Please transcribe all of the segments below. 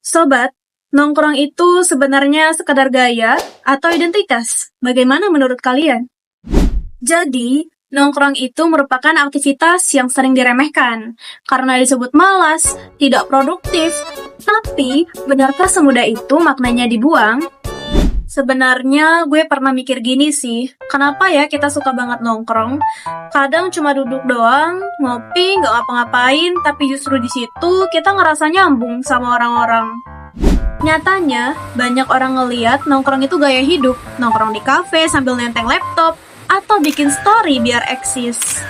Sobat, nongkrong itu sebenarnya sekadar gaya atau identitas. Bagaimana menurut kalian? Jadi, nongkrong itu merupakan aktivitas yang sering diremehkan karena disebut malas, tidak produktif. Tapi, benarkah semudah itu maknanya dibuang? Sebenarnya gue pernah mikir gini sih, kenapa ya kita suka banget nongkrong? Kadang cuma duduk doang, ngopi, nggak ngapa-ngapain, tapi justru di situ kita ngerasa nyambung sama orang-orang. Nyatanya, banyak orang ngeliat nongkrong itu gaya hidup, nongkrong di kafe sambil nenteng laptop, atau bikin story biar eksis.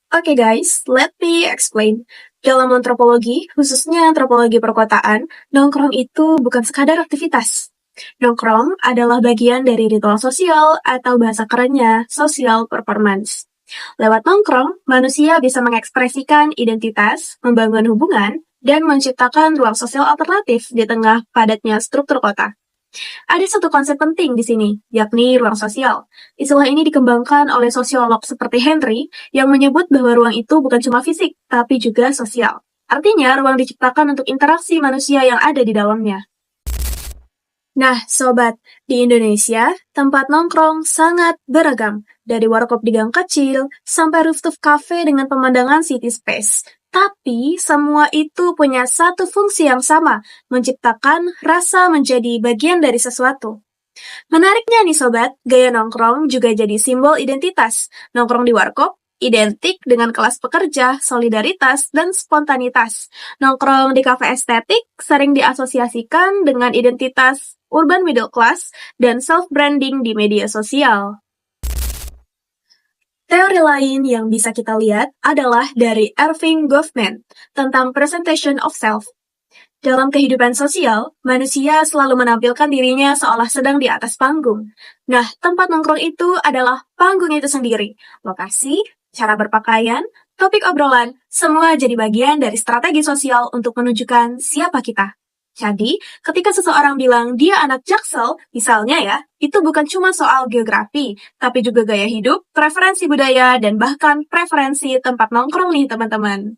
Oke guys, let me explain. Dalam antropologi, khususnya antropologi perkotaan, nongkrong itu bukan sekadar aktivitas. Nongkrong adalah bagian dari ritual sosial atau bahasa kerennya social performance. Lewat nongkrong, manusia bisa mengekspresikan identitas, membangun hubungan, dan menciptakan ruang sosial alternatif di tengah padatnya struktur kota. Ada satu konsep penting di sini, yakni ruang sosial. Istilah ini dikembangkan oleh sosiolog seperti Henry yang menyebut bahwa ruang itu bukan cuma fisik, tapi juga sosial. Artinya, ruang diciptakan untuk interaksi manusia yang ada di dalamnya. Nah, sobat, di Indonesia, tempat nongkrong sangat beragam. Dari warkop di gang kecil, sampai rooftop cafe dengan pemandangan city space. Tapi, semua itu punya satu fungsi yang sama, menciptakan rasa menjadi bagian dari sesuatu. Menariknya nih sobat, gaya nongkrong juga jadi simbol identitas. Nongkrong di warkop identik dengan kelas pekerja, solidaritas, dan spontanitas. Nongkrong di kafe estetik sering diasosiasikan dengan identitas urban middle class dan self-branding di media sosial. Teori lain yang bisa kita lihat adalah dari Erving Goffman tentang presentation of self. Dalam kehidupan sosial, manusia selalu menampilkan dirinya seolah sedang di atas panggung. Nah, tempat nongkrong itu adalah panggung itu sendiri. Lokasi, cara berpakaian, topik obrolan, semua jadi bagian dari strategi sosial untuk menunjukkan siapa kita. Jadi, ketika seseorang bilang dia anak Jaksel, misalnya ya, itu bukan cuma soal geografi, tapi juga gaya hidup, preferensi budaya, dan bahkan preferensi tempat nongkrong nih teman-teman.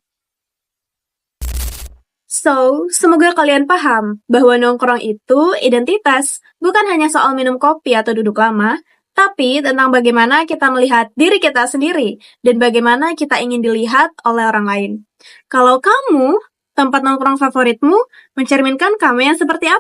So, semoga kalian paham bahwa nongkrong itu identitas, bukan hanya soal minum kopi atau duduk lama, tapi tentang bagaimana kita melihat diri kita sendiri dan bagaimana kita ingin dilihat oleh orang lain. Kalau kamu, tempat nongkrong favoritmu mencerminkan kamu yang seperti apa?